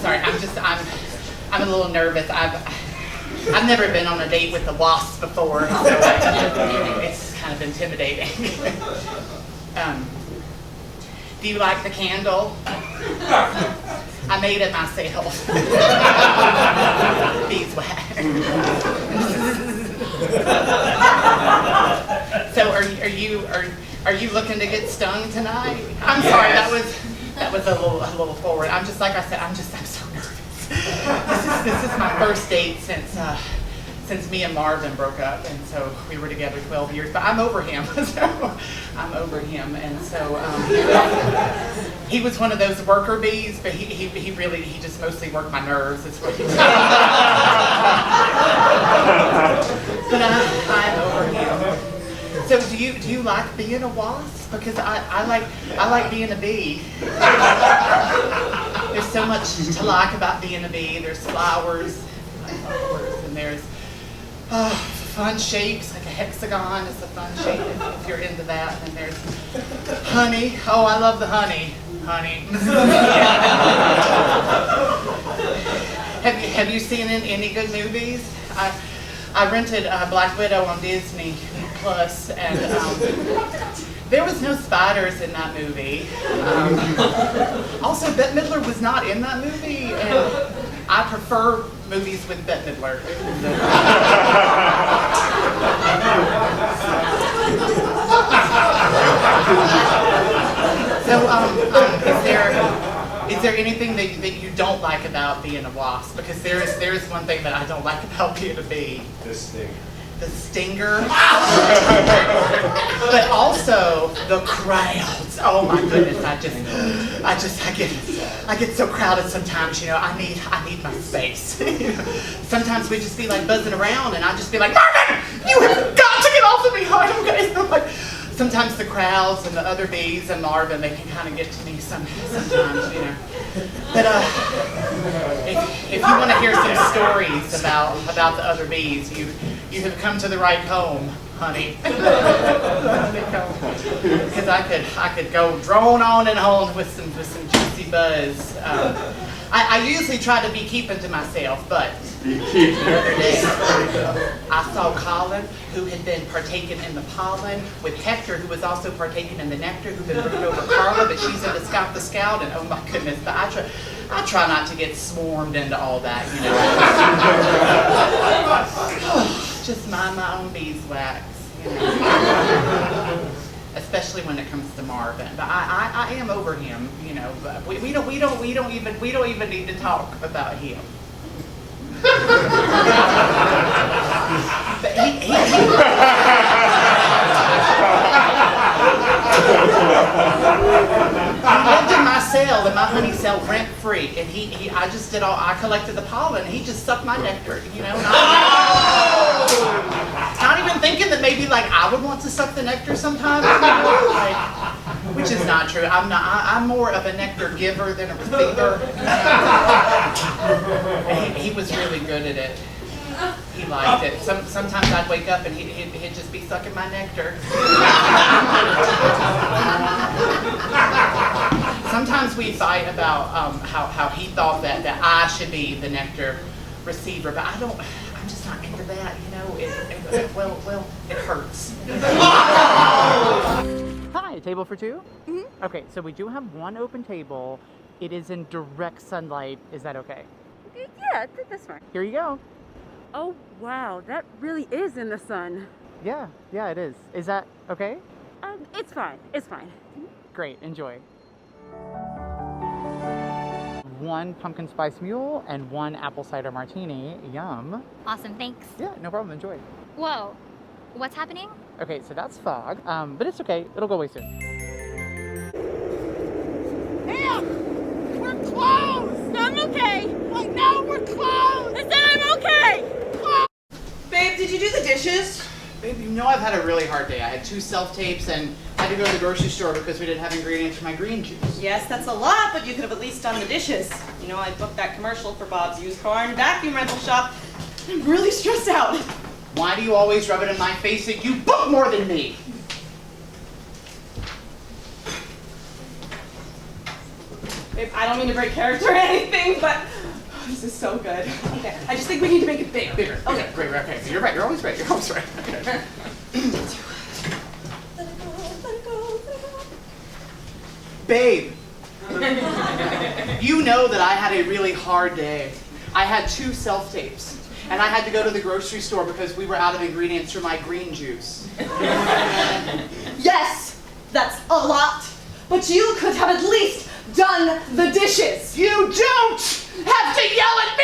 sorry. I'm a little nervous. I've never been on a date with the wasp before, so it's kind of intimidating. Do you like the candle? I made it myself. Beeswax. So are you looking to get stung tonight? I'm sorry, that was a little forward. I'm just like I said, I'm so nervous. This is my first date since me and Marvin broke up, and so we were together 12 years. But I'm over him, so I'm over him, and so he was one of those worker bees, but he just mostly worked my nerves. Is what he did. But I'm over him. So do you like being a wasp? Because I like being a bee. There's so much to like about being a bee. There's flowers, and there's fun shapes, like a hexagon is a fun shape if you're into that. And there's honey. Oh, I love the honey. Honey. Have you seen any good movies? I rented Black Widow on Disney Plus, and there was no spiders in that movie. Also, Bette Midler was not in that movie, and I prefer movies with Bette Midler. So, is there anything that you don't like about being a wasp? Because there is one thing that I don't like about being a bee. The sting. The stinger. But also the crowds. Oh my goodness, I get so crowded sometimes, I need my space. Sometimes we just be like buzzing around and I just be like, Marvin, you have got to get off of me. Okay? So like, sometimes the crowds and the other bees and Marvin, they can kind of get to me sometimes, But if you want to hear some stories about the other bees, you have come to the right home, honey. Because I could go drone on and on with some juicy buzz. I usually try to be keeping to myself, but the other day I saw Colin, who had been partaking in the pollen, with Hector, who was also partaking in the nectar, who'd been bringing over Carla, but she's into Scout the Scout, and oh my goodness, but I try not to get swarmed into all that, Just mind my own beeswax, Especially when it comes to Marvin. But I am over him, But we don't even need to talk about him. But he lived in my cell, in my honey cell, rent free, and I collected the pollen, and he just sucked my nectar, Not even thinking that maybe I would want to suck the nectar sometimes, which is not true. I'm more of a nectar giver than a receiver. He was really good at it. He liked it. Sometimes I'd wake up and he'd just be sucking my nectar. Sometimes we fight about how he thought that I should be the nectar receiver, but I'm just not into that, it hurts. Hi, table for two? Mm-hmm. Okay, so we do have one open table. It is in direct sunlight. Is that okay? Yeah, that's fine. Here you go. Oh, wow, that really is in the sun. Yeah, it is. Is that okay? It's fine. It's fine. Great, enjoy. One pumpkin spice mule and one apple cider martini. Yum. Awesome, thanks. Yeah, no problem, enjoy. Whoa, what's happening? Okay, so that's fog, but it's okay. It'll go away soon. Hey, we're closed! I'm okay! Like, no, we're closed! I said I'm okay! Babe, did you do the dishes? Babe, I've had a really hard day. I had 2 self-tapes and I had to go to the grocery store because we didn't have ingredients for my green juice. Yes, that's a lot, but you could have at least done the dishes. I booked that commercial for Bob's used car and vacuum rental shop. I'm really stressed out. Why do you always rub it in my face that you book more than me? Babe, I don't mean to break character or anything, but so good. Okay, I just think we need to make it bigger. Bigger. Okay. Great. Okay. So you're right. You're always right. You're always right. Okay. Let it go, let it go, let it go. Babe, you know that I had a really hard day. I had 2 self-tapes, and I had to go to the grocery store because we were out of ingredients for my green juice. Yes, that's a lot, but you could have at least done the dishes. You don't have to yell at me!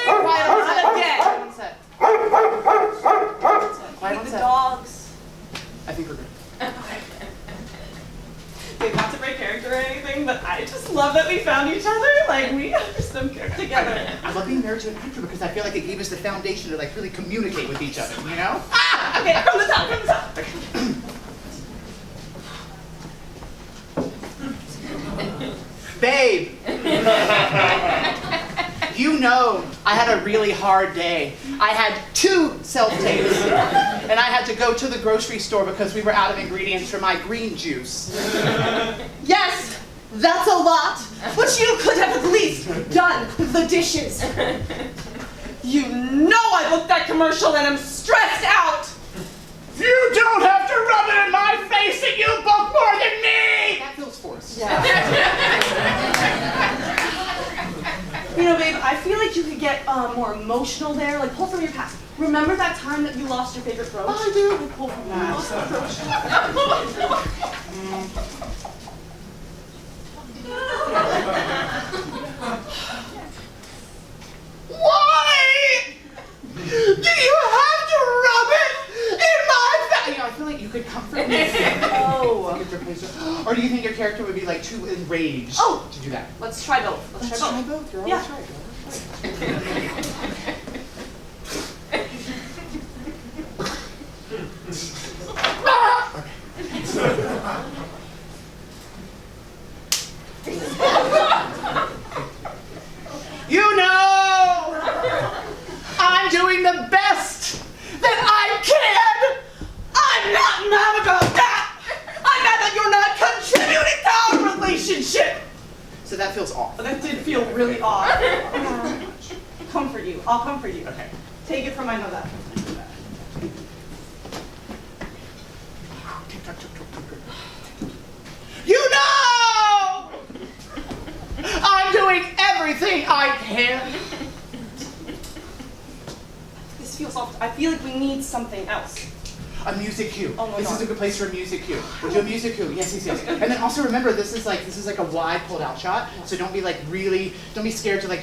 Quiet on set. Not again. Quiet on set. Quiet on The set. dogs. I think we're good. Like, not to break character or anything, but I just love that we found each other. Like, we are so good together. I love being married to an actor because I feel like it gave us the foundation to like really communicate with each other, you know? Okay, from the top, from the top. Babe, you know I had a really hard day. I had 2 self-tapes, and I had to go to the grocery store because we were out of ingredients for my green juice. Yes, that's a lot, but you could have at least done the dishes. You know I booked that commercial and I'm stressed out. You don't have to rub it in my face that you book more than me! That feels forced. Yeah. You know, babe, I feel like you could get more emotional there. Like, pull from your past. Remember that time that you lost your favorite brooch? Oh, I do. Like, pull from that. Why do you have to rub it in my face? You know, I feel like you could comfort me. Oh. You could replace it. Or do you think your character would be like too enraged to do that? Let's try both. Let's try both. You're Yeah. always right. You're always right. You know, I'm doing the best that I can. I'm not mad about that. I'm mad that you're not contributing to our relationship. So that feels off. That did feel really odd. Comfort you. I'll comfort you. Okay. Take it from my mother. You know, I'm doing everything I can. This feels off. I feel like we need something else. A music cue. Oh my This God. is a good place for a music cue. We'll do a music cue. Yes. And then also remember, this is like a wide pulled out shot. So don't be don't be scared to like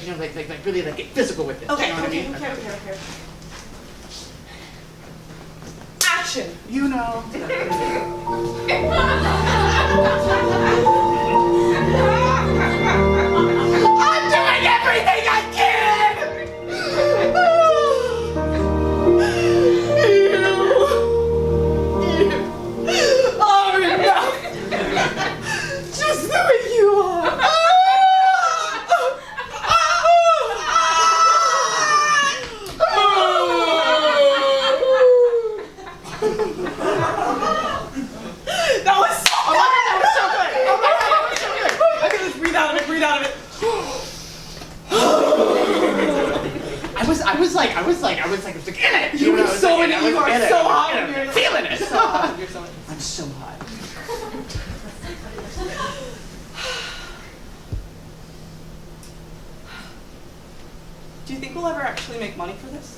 really like get physical with it. Okay, You know what I mean? okay. Action. You know. I'm doing everything I can! You are enough. Just the way you are. That was so good. That was so good! Oh my God, that was so good! Okay, let's breathe out of it, breathe out of it. I was like in it. You were so in it, you are so hot. I'm feeling it. So hot. You're so hot. I'm so hot. Do you think we'll ever actually make money for this?